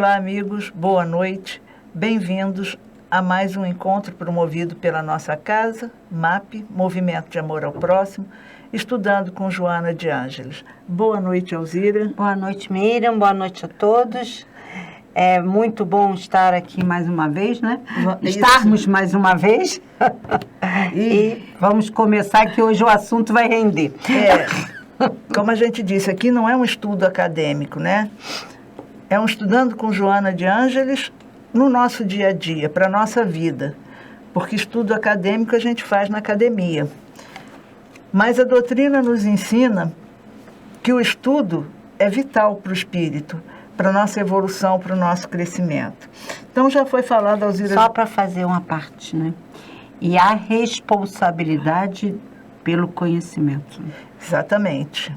Olá, amigos, boa noite, bem-vindos a mais um encontro promovido pela nossa casa, MAP, Movimento de Amor ao Próximo, estudando com Joana de Ângeles. Boa noite, Alzira. Boa noite, Miriam, boa noite a todos. É muito bom estar aqui mais uma vez, né? Estarmos mais uma vez. E vamos começar, que hoje o assunto vai render. Como a gente disse, aqui não é um estudo acadêmico, né? É um estudando com Joana de Ângeles no nosso dia a dia, para a nossa vida. Porque estudo acadêmico a gente faz na academia. Mas a doutrina nos ensina que o estudo é vital para o espírito, para a nossa evolução, para o nosso crescimento. Então já foi falado, Alzira... Só para fazer uma parte, né? E a responsabilidade pelo conhecimento. Exatamente.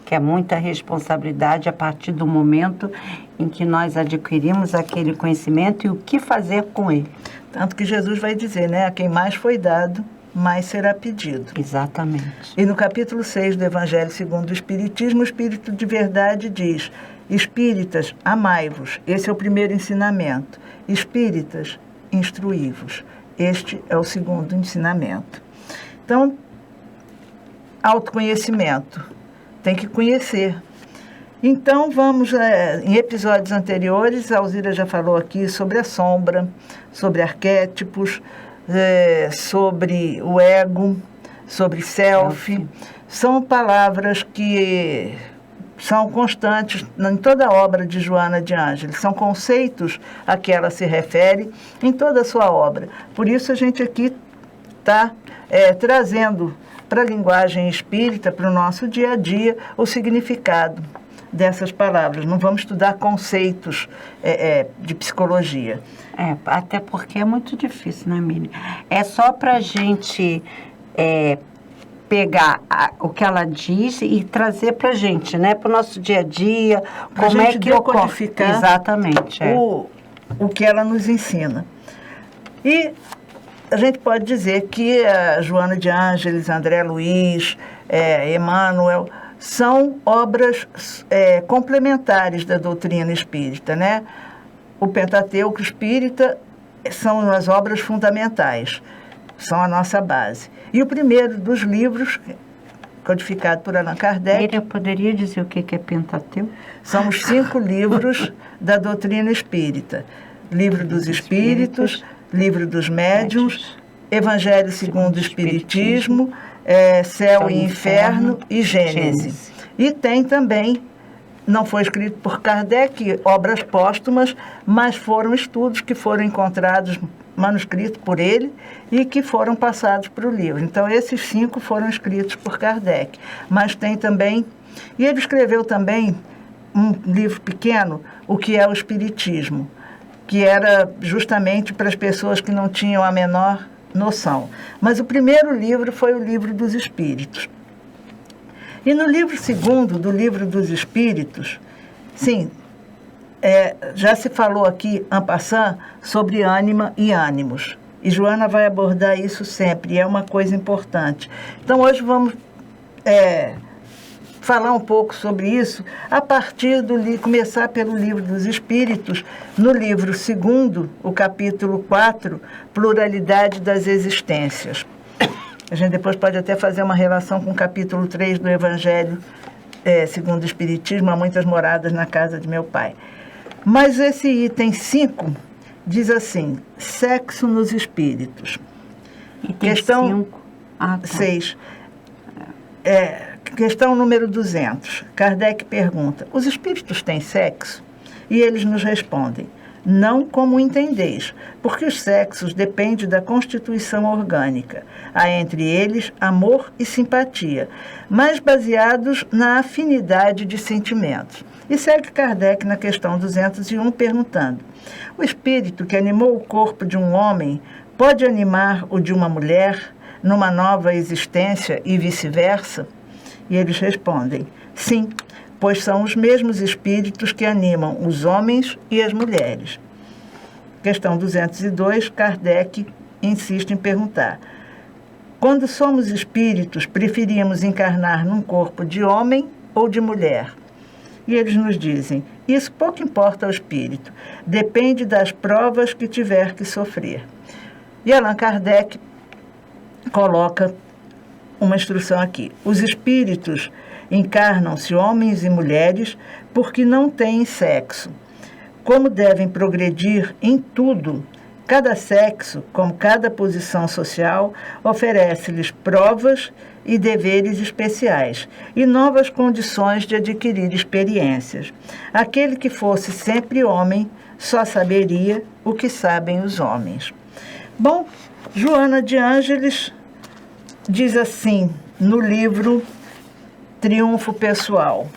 Que é muita responsabilidade a partir do momento em que nós adquirimos aquele conhecimento e o que fazer com ele. Tanto que Jesus vai dizer, né? A quem mais foi dado, mais será pedido. Exatamente. E no capítulo 6 do Evangelho segundo o Espiritismo, o Espírito de Verdade diz: Espíritas, amai-vos. Esse é o primeiro ensinamento. Espíritas, instruí-vos. Este é o segundo ensinamento. Então, autoconhecimento. Tem que conhecer. Então, vamos, em episódios anteriores, a Alzira já falou aqui sobre a sombra, sobre arquétipos, sobre o ego, sobre self. São palavras que são constantes em toda a obra de Joana de Ângeles. São conceitos a que ela se refere em toda a sua obra. Por isso, a gente aqui está trazendo para a linguagem espírita, para o nosso dia a dia, o significado dessas palavras. Não vamos estudar conceitos de psicologia. Até porque é muito difícil, né, Miriam? É só para a gente pegar o que ela diz e trazer para a gente, né? Para o nosso dia a dia, como é que decodificar exatamente o que ela nos ensina. E a gente pode dizer que a Joana de Ângeles, André Luiz, Emmanuel, são obras complementares da doutrina espírita, né? O Pentateuco espírita são as obras fundamentais, são a nossa base. E o primeiro dos livros, codificado por Allan Kardec... Eu poderia dizer o que é Pentateuco? São os 5 livros da doutrina espírita. Livro dos Espíritos... Livro dos Médiuns, Evangelho segundo o Espiritismo, Céu e Inferno e Gênese. E tem também, não foi escrito por Kardec, obras póstumas, mas foram estudos que foram encontrados, manuscritos por ele, e que foram passados para o livro. Então, esses 5 foram escritos por Kardec. Mas tem também, e ele escreveu também um livro pequeno, O que é o Espiritismo, que era justamente para as pessoas que não tinham a menor noção. Mas o primeiro livro foi o Livro dos Espíritos. E no livro segundo, do Livro dos Espíritos, sim, já se falou aqui, en passant, sobre ânima e ânimos. E Joana vai abordar isso sempre, e é uma coisa importante. Então, hoje vamos falar um pouco sobre isso a partir começar pelo Livro dos Espíritos, no livro 2º, o capítulo 4, Pluralidade das Existências. A gente depois pode até fazer uma relação com o capítulo 3 do Evangelho segundo o Espiritismo, Há Muitas Moradas na Casa de Meu Pai. Mas esse item 5 diz assim: sexo nos espíritos. Item Questão 5. 6. Questão número 200. Kardec pergunta: os espíritos têm sexo? E eles nos respondem: não como entendeis, porque os sexos dependem da constituição orgânica. Há entre eles amor e simpatia, mas baseados na afinidade de sentimentos. E segue Kardec na questão 201 perguntando: o espírito que animou o corpo de um homem pode animar o de uma mulher numa nova existência e vice-versa? E eles respondem: sim, pois são os mesmos espíritos que animam os homens e as mulheres. Questão 202, Kardec insiste em perguntar: quando somos espíritos, preferimos encarnar num corpo de homem ou de mulher? E eles nos dizem, isso pouco importa ao espírito, depende das provas que tiver que sofrer. E Allan Kardec coloca uma instrução aqui. Os espíritos encarnam-se homens e mulheres porque não têm sexo. Como devem progredir em tudo, cada sexo, como cada posição social, oferece-lhes provas e deveres especiais e novas condições de adquirir experiências. Aquele que fosse sempre homem só saberia o que sabem os homens. Bom, Joana de Ângeles diz assim no livro Triunfo Pessoal.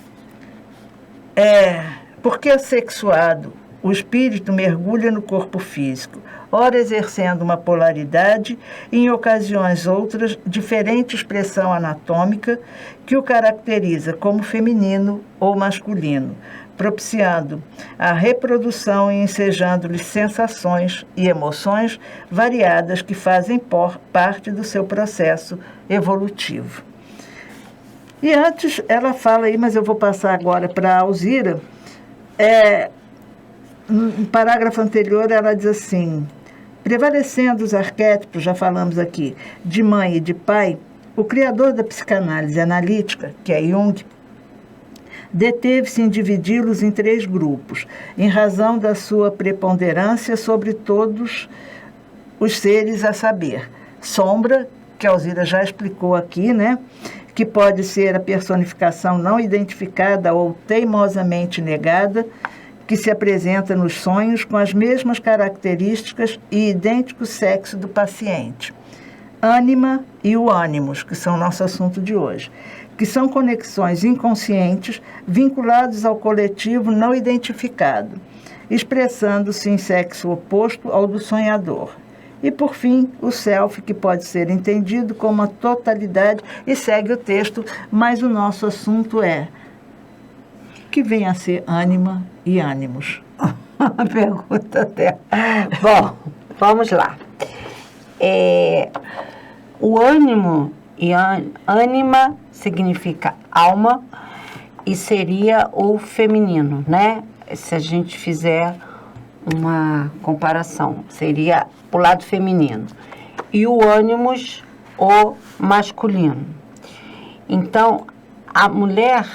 Porque assexuado, o espírito mergulha no corpo físico, ora exercendo uma polaridade e, em ocasiões outras, diferente expressão anatômica que o caracteriza como feminino ou masculino, propiciando a reprodução e ensejando-lhe sensações e emoções variadas que fazem parte do seu processo evolutivo. E antes, ela fala aí, mas eu vou passar agora para a Alzira, no parágrafo anterior ela diz assim, prevalecendo os arquétipos, já falamos aqui, de mãe e de pai, o criador da psicanálise analítica, que é Jung, deteve-se em dividi-los em 3 grupos, em razão da sua preponderância sobre todos os seres a saber. Sombra, que a Alzira já explicou aqui, né? Que pode ser a personificação não identificada ou teimosamente negada, que se apresenta nos sonhos com as mesmas características e idêntico sexo do paciente. Ânima e o ânimos, que são nosso assunto de hoje, que são conexões inconscientes vinculadas ao coletivo não identificado, expressando-se em sexo oposto ao do sonhador. E, por fim, o self, que pode ser entendido como a totalidade, e segue o texto, mas o nosso assunto é que vem a ser ânima e ânimos. Uma pergunta dela. Bom, vamos lá. O ânimo e ânima significa alma e seria o feminino, né? Se a gente fizer uma comparação, seria o lado feminino. E o ânimos, o masculino. Então, a mulher,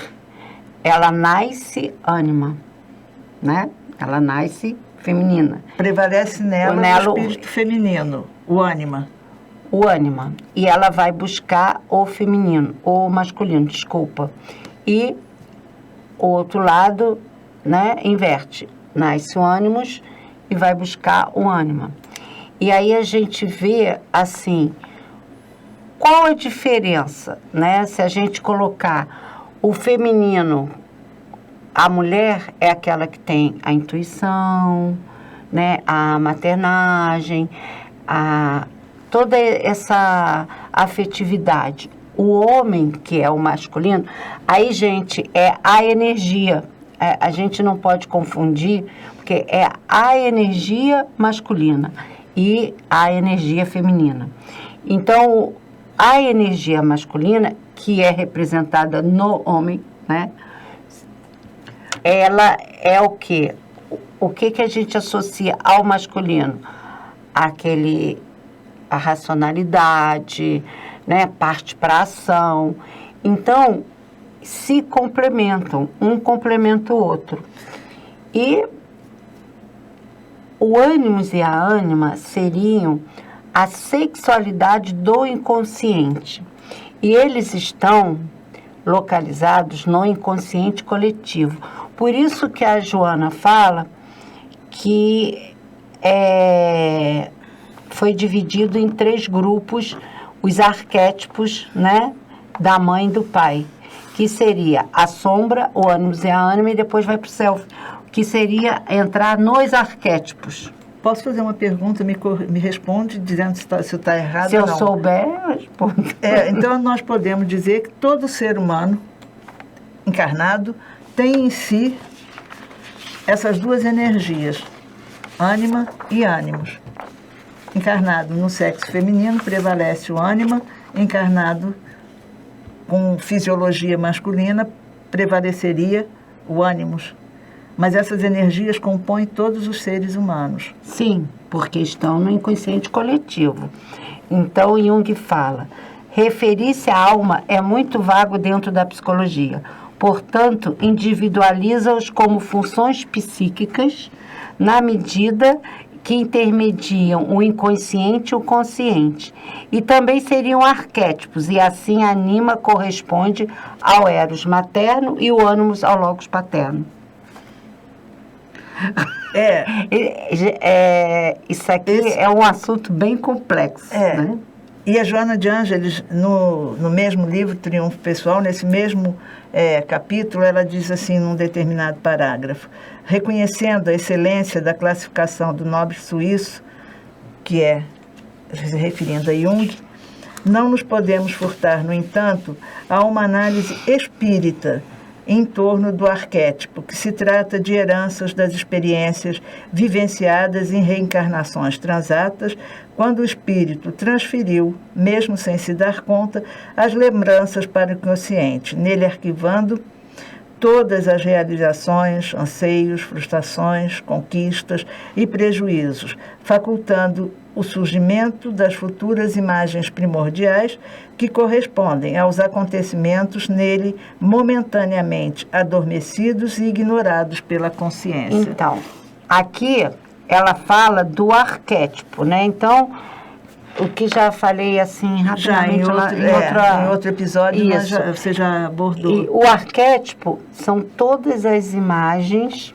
ela nasce ânima, né? Ela nasce feminina. Prevalece nela o espírito feminino, o ânima. O ânima. E ela vai buscar o feminino, o masculino, desculpa. E o outro lado, né, inverte. Nasce o ânimos e vai buscar o ânima. E aí a gente vê, assim, qual a diferença, né? Se a gente colocar o feminino, a mulher é aquela que tem a intuição, né? A maternagem, toda essa afetividade. O homem, que é o masculino, aí, gente, é a energia. A gente não pode confundir, porque é a energia masculina e a energia feminina. Então, a energia masculina, que é representada no homem, né? Ela é o quê? O que a gente associa ao masculino? A racionalidade, né? Parte para a ação. Então, se complementam, um complementa o outro. E o ânimos e a ânima seriam a sexualidade do inconsciente. E eles estão localizados no inconsciente coletivo. Por isso que a Joana fala que foi dividido em 3 grupos os arquétipos, né, da mãe e do pai, que seria a sombra, o ânimos e a ânima, e depois vai para o self, que seria entrar nos arquétipos. Posso fazer uma pergunta? Me responde dizendo se está errado ou não. Se eu souber, eu respondo. Então, nós podemos dizer que todo ser humano encarnado tem em si essas 2 energias, ânima e ânimos. Encarnado no sexo feminino, prevalece o ânima, encarnado com fisiologia masculina, prevaleceria o ânimos, mas essas energias compõem todos os seres humanos. Sim, porque estão no inconsciente coletivo. Então, Jung fala, referir-se à alma é muito vago dentro da psicologia. Portanto, individualiza-os como funções psíquicas na medida que intermediam o inconsciente e o consciente. E também seriam arquétipos, e assim a anima corresponde ao eros materno e o ânimos ao logos paterno. Isso aqui é um assunto bem complexo, né? E a Joana de Ângeles, no mesmo livro, Triunfo Pessoal, nesse mesmo capítulo, ela diz assim, num determinado parágrafo, reconhecendo a excelência da classificação do nobre suíço, que é, se referindo a Jung, não nos podemos furtar, no entanto, a uma análise espírita em torno do arquétipo, que se trata de heranças das experiências vivenciadas em reencarnações transatas, quando o espírito transferiu, mesmo sem se dar conta, as lembranças para o consciente, nele arquivando todas as realizações, anseios, frustrações, conquistas e prejuízos, facultando o surgimento das futuras imagens primordiais que correspondem aos acontecimentos nele momentaneamente adormecidos e ignorados pela consciência. Então, aqui ela fala do arquétipo, né? Então, o que já falei assim rapidamente em outro episódio, você já abordou. E o arquétipo são todas as imagens,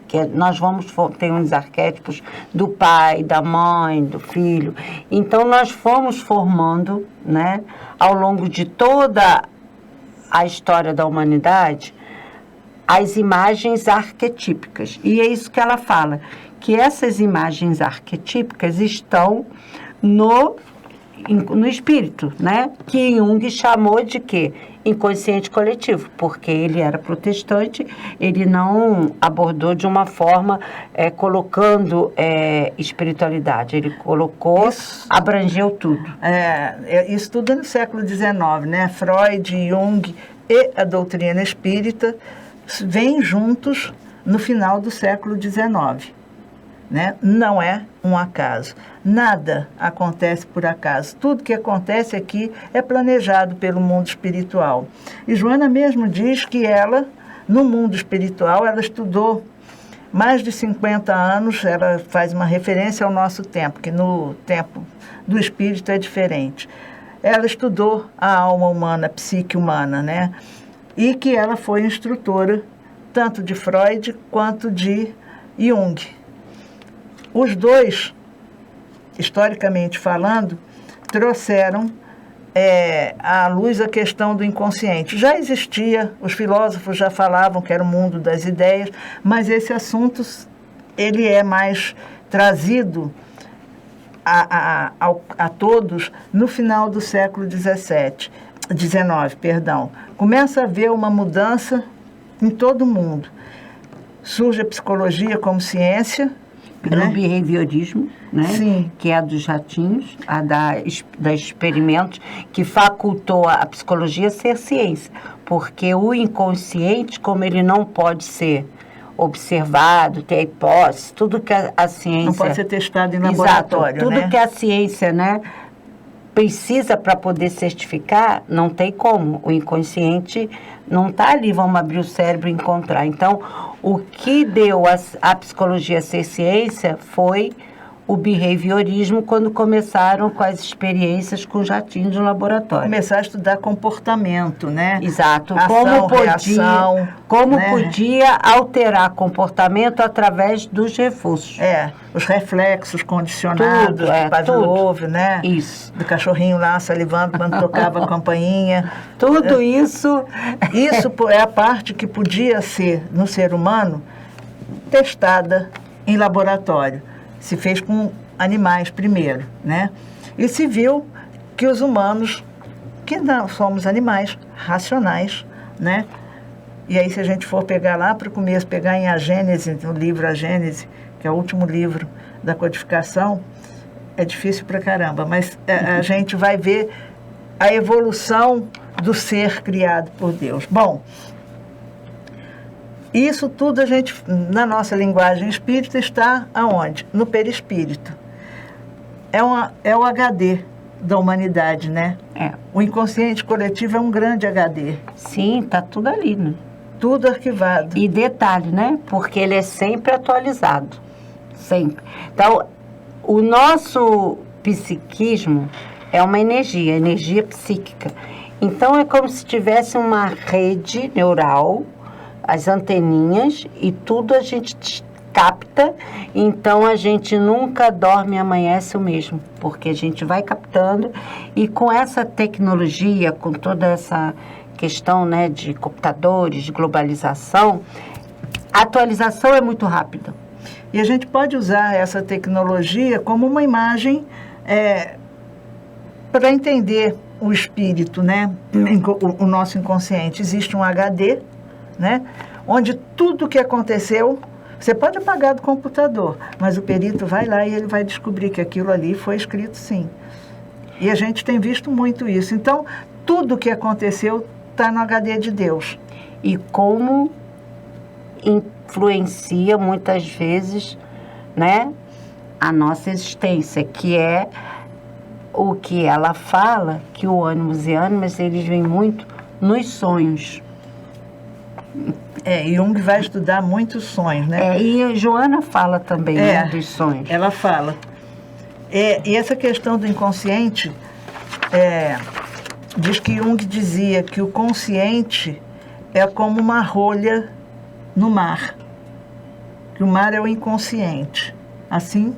que nós vamos ter uns arquétipos do pai, da mãe, do filho. Então, nós fomos formando, né, ao longo de toda a história da humanidade, as imagens arquetípicas. E é isso que ela fala, que essas imagens arquetípicas estão no espírito, né? Que Jung chamou de quê? Inconsciente coletivo, porque ele era protestante, ele não abordou de uma forma colocando espiritualidade, ele colocou, abrangeu tudo. Isso tudo no século XIX, né? Freud, Jung e a doutrina espírita vêm juntos no final do século XIX. Né? Não é um acaso. Nada acontece por acaso. Tudo que acontece aqui é planejado pelo mundo espiritual. E Joana mesmo diz que ela, no mundo espiritual, ela estudou mais de 50 anos, ela faz uma referência ao nosso tempo, que no tempo do espírito é diferente. Ela estudou a alma humana, a psique humana, né? E que ela foi instrutora tanto de Freud quanto de Jung. Os dois, historicamente falando, trouxeram à luz a questão do inconsciente. Já existia, os filósofos já falavam que era o mundo das ideias, mas esse assunto ele é mais trazido a todos no final do século XIX. Começa a haver uma mudança em todo o mundo. Surge a psicologia como ciência, pelo behaviorismo, né? Sim. Que é a dos ratinhos, a da experimentos, que facultou a psicologia a ser ciência, porque o inconsciente, como ele não pode ser observado, ter hipótese, tudo que a ciência... Não pode ser testado em laboratório, exato, tudo que a ciência, né, precisa para poder certificar, não tem como. O inconsciente não está ali, vamos abrir o cérebro e encontrar. Então, o que deu a psicologia a ser ciência foi o behaviorismo, quando começaram com as experiências com jatinhos no laboratório. Começar a estudar comportamento, né? Exato. Ação, reação, como podia alterar comportamento através dos reforços. Os reflexos condicionados do Pavlov, né? Isso. Do cachorrinho lá salivando quando tocava a campainha. Tudo isso... Isso é a parte que podia ser, no ser humano, testada em laboratório. Se fez com animais primeiro, né? E se viu que os humanos, que não somos animais racionais, né? E aí, se a gente for pegar lá para o começo, pegar em A Gênese, no livro A Gênese, que é o último livro da codificação, é difícil pra caramba, mas a gente vai ver a evolução do ser criado por Deus. Bom, Isso tudo a gente, na nossa linguagem espírita, está aonde? No perispírito. É o HD da humanidade, né? O inconsciente coletivo é um grande HD. Sim, tá tudo ali, né? Tudo arquivado. E detalhe, né? Porque ele é sempre atualizado. Sempre. Então, o nosso psiquismo é uma energia psíquica. Então, é como se tivesse uma rede neural, as anteninhas, e tudo a gente capta. Então, a gente nunca dorme e amanhece o mesmo, porque a gente vai captando. E com essa tecnologia, com toda essa questão, né, de computadores, de globalização, a atualização é muito rápida. E a gente pode usar essa tecnologia como uma imagem para entender o espírito, né? O nosso inconsciente. Existe um HD, né? Onde tudo que aconteceu, você pode apagar do computador, mas o perito vai lá e ele vai descobrir que aquilo ali foi escrito sim. E a gente tem visto muito isso. Então, tudo que aconteceu está no HD de Deus. E como influencia muitas vezes, né, a nossa existência, que é o que ela fala, que o ânimos e ânimas, eles vêm muito nos sonhos. E Jung vai estudar muitos sonhos, né? E a Joana fala também, né, dos sonhos. Ela fala. E essa questão do inconsciente, diz que Jung dizia que o consciente é como uma rolha no mar. Que o mar é o inconsciente. Assim,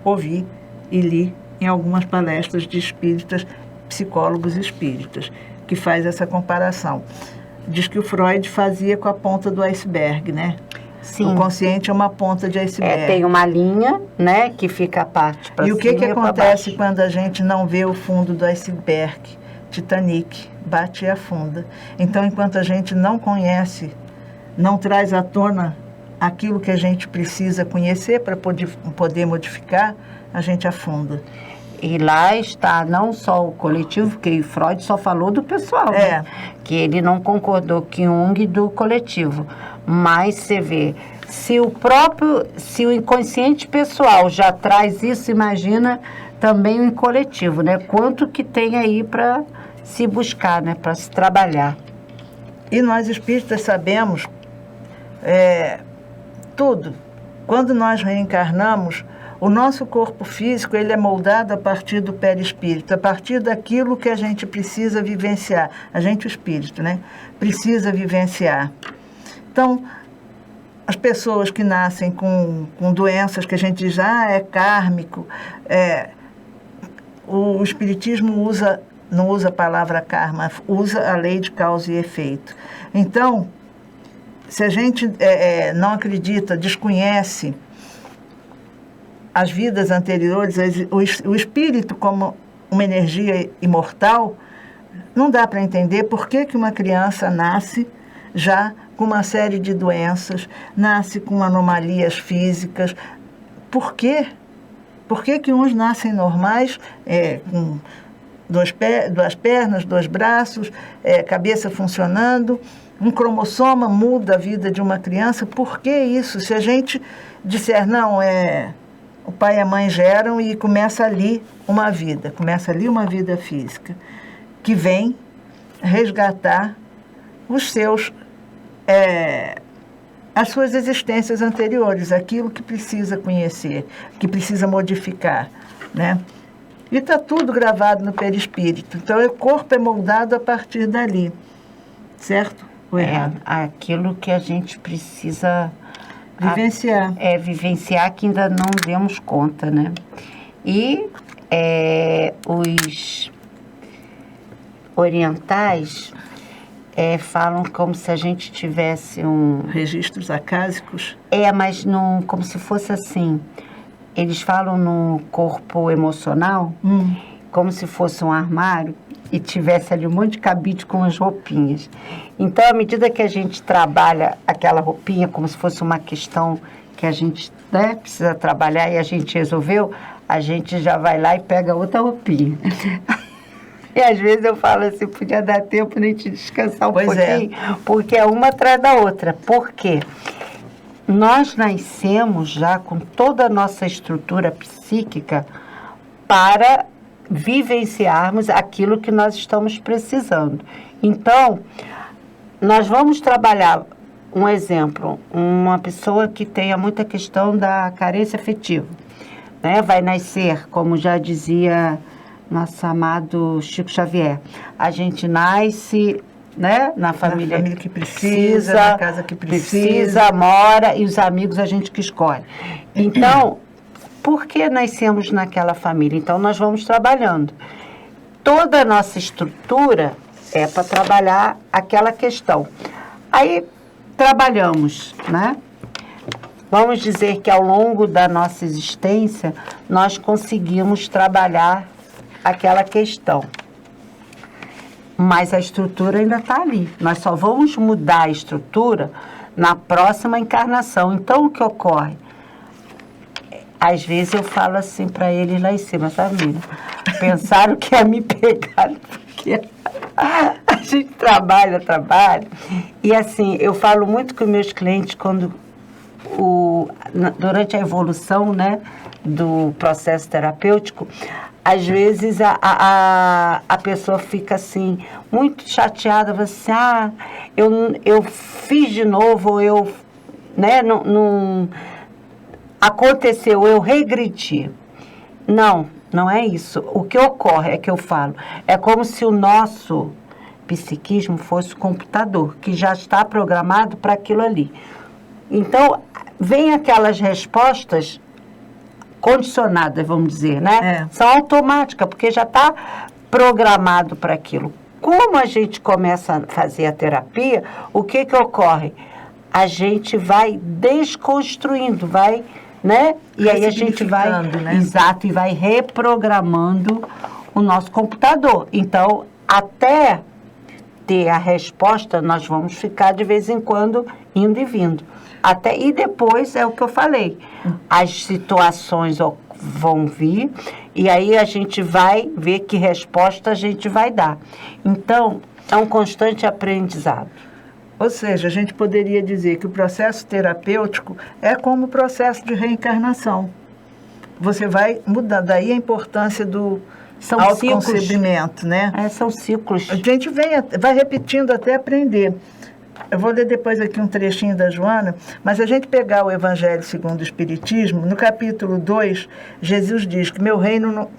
ouvi e li em algumas palestras de espíritas, psicólogos espíritas, que faz essa comparação. Diz que o Freud fazia com a ponta do iceberg, né? Sim. O consciente é uma ponta de iceberg. Tem uma linha, né, que fica a parte para cima. E o que acontece quando a gente não vê o fundo do iceberg? Titanic, bate e afunda. Então, enquanto a gente não conhece, não traz à tona aquilo que a gente precisa conhecer para poder modificar, a gente afunda. E lá está não só o coletivo, porque Freud só falou do pessoal, né? Que ele não concordou com Jung do coletivo. Mas você vê, se o inconsciente pessoal já traz isso, imagina também o coletivo, né? Quanto que tem aí para se buscar, né? Para se trabalhar. E nós espíritas sabemos tudo. Quando nós reencarnamos, o nosso corpo físico, ele é moldado a partir do perispírito, a partir daquilo que a gente precisa vivenciar. A gente, o espírito, né? Precisa vivenciar. Então, as pessoas que nascem com doenças que a gente diz, é kármico, o espiritismo não usa a palavra karma, usa a lei de causa e efeito. Então, se a gente não acredita, desconhece as vidas anteriores, o espírito como uma energia imortal, não dá para entender por que uma criança nasce já com uma série de doenças, nasce com anomalias físicas. Por quê? Por que uns nascem normais, com duas pernas, 2 braços, cabeça funcionando, um cromossoma muda a vida de uma criança? Por que isso? Se a gente disser, não, o pai e a mãe geram e começa ali uma vida física, que vem resgatar as suas existências anteriores, aquilo que precisa conhecer, que precisa modificar, né? E está tudo gravado no perispírito. Então, o corpo é moldado a partir dali, certo ou errado? Aquilo que a gente precisa vivenciar. Vivenciar, que ainda não demos conta, né? E os orientais falam como se a gente tivesse registros acásicos? Mas como se fosse assim. Eles falam no corpo emocional, como se fosse um armário e tivesse ali um monte de cabide com as roupinhas. Então, à medida que a gente trabalha aquela roupinha como se fosse uma questão que a gente precisa trabalhar e a gente resolveu, a gente já vai lá e pega outra roupinha. E às vezes eu falo assim, podia dar tempo de a gente descansar um pouquinho, É. porque é uma atrás da outra. Por quê? Nós nascemos já com toda a nossa estrutura psíquica para vivenciarmos aquilo que nós estamos precisando. Então, nós vamos trabalhar, um exemplo, uma pessoa que tenha muita questão da carência afetiva, né? Vai nascer, como já dizia nosso amado Chico Xavier, a gente nasce, né, na família que precisa, na casa que precisa, mora, e os amigos a gente que escolhe. Então, por que nascemos naquela família? Então, nós vamos trabalhando. Toda a nossa estrutura é para trabalhar aquela questão. Aí, trabalhamos, né? Vamos dizer que ao longo da nossa existência, nós conseguimos trabalhar aquela questão. Mas a estrutura ainda está ali. Nós só vamos mudar a estrutura na próxima encarnação. Então, o que ocorre? Às vezes eu falo assim para eles lá em cima, sabe, menina? Pensaram que ia me pegar, porque a gente trabalha. E assim, eu falo muito com meus clientes durante a evolução, né, do processo terapêutico, às vezes a pessoa fica assim, muito chateada, fala assim, eu fiz de novo, né, não aconteceu, eu regredi. Não é isso. O que ocorre é que eu falo, é como se o nosso psiquismo fosse o computador, que já está programado para aquilo ali. Então, vem aquelas respostas condicionadas, vamos dizer, né? São automáticas, porque já está programado para aquilo. Como a gente começa a fazer a terapia, o que ocorre? A gente vai desconstruindo, né? E aí a gente vai, né? Exato, e vai reprogramando o nosso computador. Então, até ter a resposta, nós vamos ficar de vez em quando indo e vindo. E depois é o que eu falei, as situações vão vir e aí a gente vai ver que resposta a gente vai dar. Então, é um constante aprendizado. Ou seja, a gente poderia dizer que o processo terapêutico é como o processo de reencarnação. Você vai mudar, daí a importância do autoconcebimento, né? São ciclos. A gente vai repetindo até aprender. Eu vou ler depois aqui um trechinho da Joana, mas a gente pegar o Evangelho segundo o Espiritismo, no capítulo 2, Jesus diz que meu reino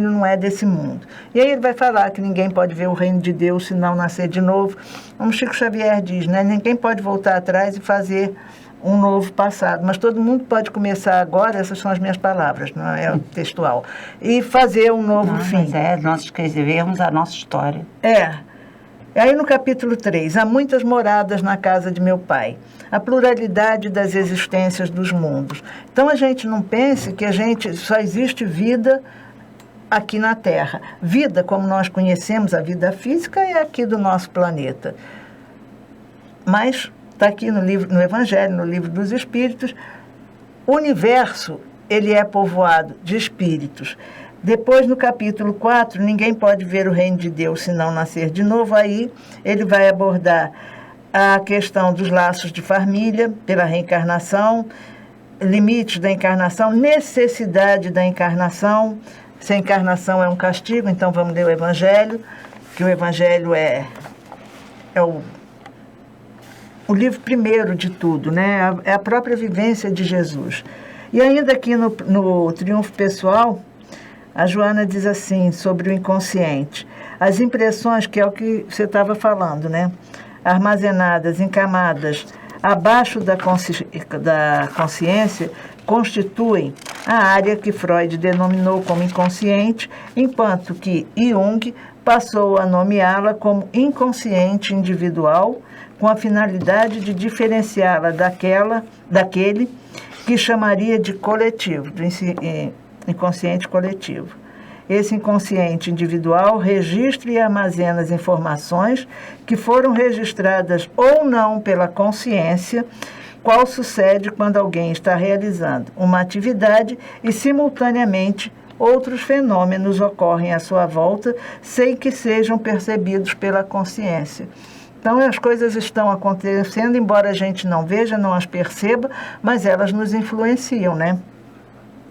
não é desse mundo. E aí ele vai falar que ninguém pode ver o reino de Deus se não nascer de novo. Como Chico Xavier diz, né? Ninguém pode voltar atrás e fazer um novo passado, mas todo mundo pode começar agora, essas são as minhas palavras, não é textual, e fazer um novo fim. Mas nós escrevemos a nossa história. Aí no capítulo 3, há muitas moradas na casa de meu pai, a pluralidade das existências dos mundos. Então a gente não pense que só existe vida aqui na Terra. Vida, como nós conhecemos, a vida física é aqui do nosso planeta. Mas está aqui no Evangelho, no Livro dos Espíritos, o universo, ele é povoado de espíritos. Depois, no capítulo 4, ninguém pode ver o reino de Deus se não nascer de novo. Aí ele vai abordar a questão dos laços de família pela reencarnação, limites da encarnação, necessidade da encarnação. Se a encarnação é um castigo, então vamos ler o Evangelho, que o Evangelho é o livro primeiro de tudo, né? É a própria vivência de Jesus. E ainda aqui no Triunfo Pessoal, a Joana diz assim, sobre o inconsciente. As impressões, que é o que você estava falando, né? Armazenadas em camadas abaixo da consciência, constituem a área que Freud denominou como inconsciente, enquanto que Jung passou a nomeá-la como inconsciente individual, com a finalidade de diferenciá-la daquele que chamaria de coletivo, do inconsciente coletivo. Esse inconsciente individual registra e armazena as informações que foram registradas ou não pela consciência, qual sucede quando alguém está realizando uma atividade e, simultaneamente, outros fenômenos ocorrem à sua volta sem que sejam percebidos pela consciência. Então, as coisas estão acontecendo, embora a gente não veja, não as perceba, mas elas nos influenciam, né?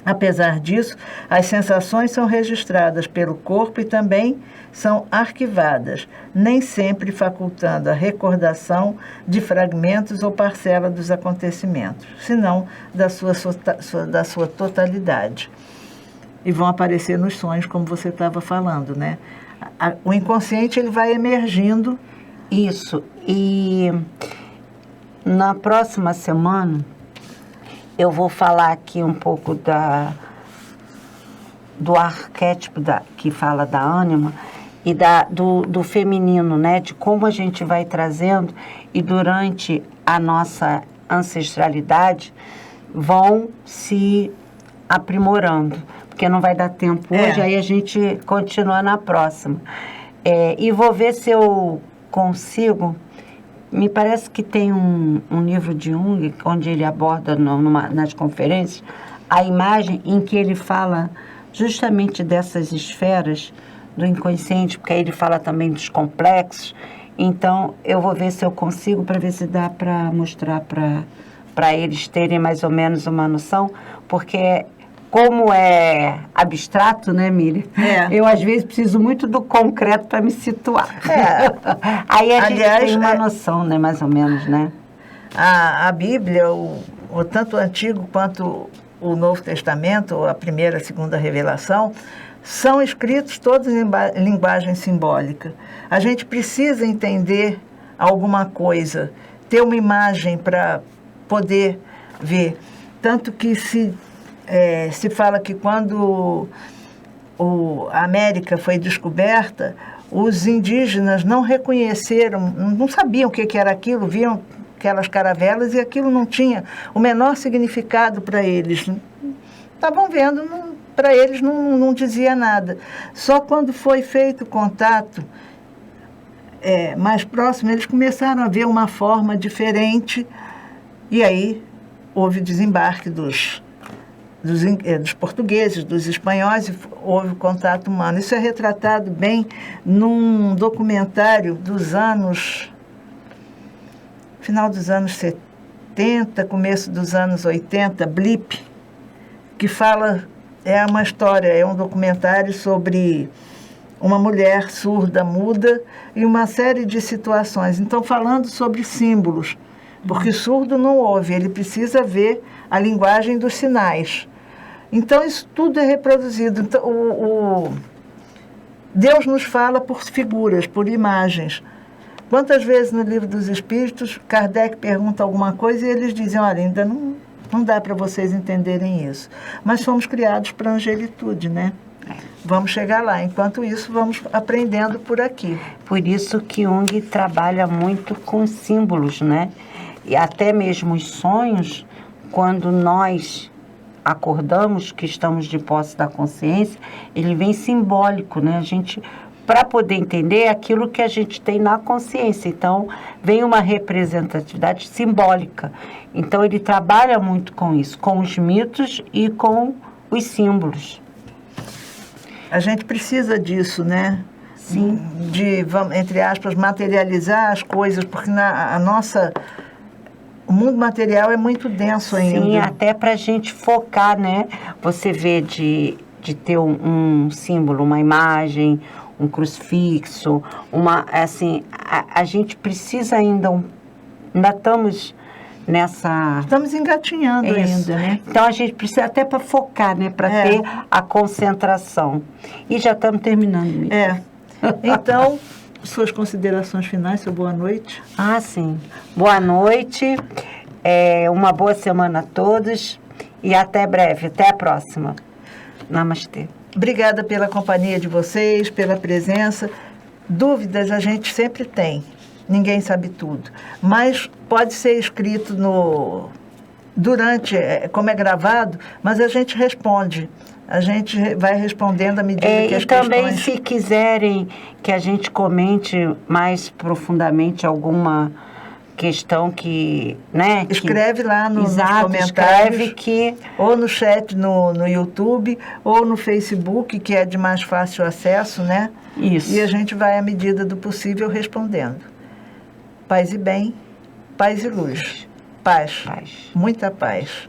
Apesar disso, as sensações são registradas pelo corpo e também são arquivadas, nem sempre facultando a recordação de fragmentos ou parcela dos acontecimentos, senão da sua totalidade. E vão aparecer nos sonhos, como você estava falando, né? O inconsciente ele vai emergindo. Isso. E na próxima semana eu vou falar aqui um pouco do arquétipo que fala da ânima e do feminino, né? De como a gente vai trazendo e durante a nossa ancestralidade vão se aprimorando, porque não vai dar tempo hoje, aí a gente continua na próxima. E vou ver se eu consigo. Me parece que tem um livro de Jung, onde ele aborda nas conferências, a imagem em que ele fala justamente dessas esferas do inconsciente, porque aí ele fala também dos complexos. Então, eu vou ver se eu consigo, para ver se dá para mostrar para eles terem mais ou menos uma noção, porque como é abstrato, né, Miriam? Eu, às vezes, preciso muito do concreto para me situar. Aí a gente tem uma noção, né, mais ou menos, né? A Bíblia, tanto o Antigo quanto o Novo Testamento, a primeira e a segunda revelação, são escritos todos em linguagem simbólica. A gente precisa entender alguma coisa, ter uma imagem para poder ver. Tanto que se fala que quando a América foi descoberta, os indígenas não reconheceram, não sabiam o que era aquilo, viam aquelas caravelas e aquilo não tinha o menor significado para eles. Estavam vendo, para eles não dizia nada. Só quando foi feito o contato mais próximo, eles começaram a ver uma forma diferente e aí houve o desembarque dos portugueses, dos espanhóis, e houve contato humano. Isso é retratado bem num documentário final dos anos 70, começo dos anos 80, Blip, que fala, uma história, é um documentário sobre uma mulher surda, muda, e uma série de situações. Então, falando sobre símbolos, porque surdo não ouve, ele precisa ver a linguagem dos sinais. Então, isso tudo é reproduzido. Então, Deus nos fala por figuras, por imagens. Quantas vezes no Livro dos Espíritos, Kardec pergunta alguma coisa e eles dizem, olha, ainda não dá para vocês entenderem isso. Mas fomos criados para a angelitude, né? Vamos chegar lá. Enquanto isso, vamos aprendendo por aqui. Por isso que Jung trabalha muito com símbolos, né? E até mesmo os sonhos, quando nós acordamos, que estamos de posse da consciência, ele vem simbólico, né? A gente, para poder entender aquilo que a gente tem na consciência. Então, vem uma representatividade simbólica. Então, ele trabalha muito com isso, com os mitos e com os símbolos. A gente precisa disso, né? Sim. De, entre aspas, materializar as coisas, porque o mundo material é muito denso ainda. Sim, até para a gente focar, né? Você vê de ter um símbolo, uma imagem, um crucifixo, assim, a gente precisa ainda estamos nessa... Estamos engatinhando ainda, né? Então, a gente precisa até para focar, né? Para ter a concentração. E já estamos terminando. Então, suas considerações finais, seu boa noite. Sim. Boa noite, uma boa semana a todos e até breve, até a próxima. Namastê. Obrigada pela companhia de vocês, pela presença. Dúvidas a gente sempre tem. Ninguém sabe tudo. Mas pode ser escrito durante, como é gravado, mas a gente responde. A gente vai respondendo à medida que as questões... E também, se quiserem que a gente comente mais profundamente alguma questão que, né? Escreve lá nos comentários, escreve que... ou no chat no YouTube, ou no Facebook, que é de mais fácil acesso, né? Isso. E a gente vai, à medida do possível, respondendo. Paz e bem, paz e luz. Paz. Muita paz.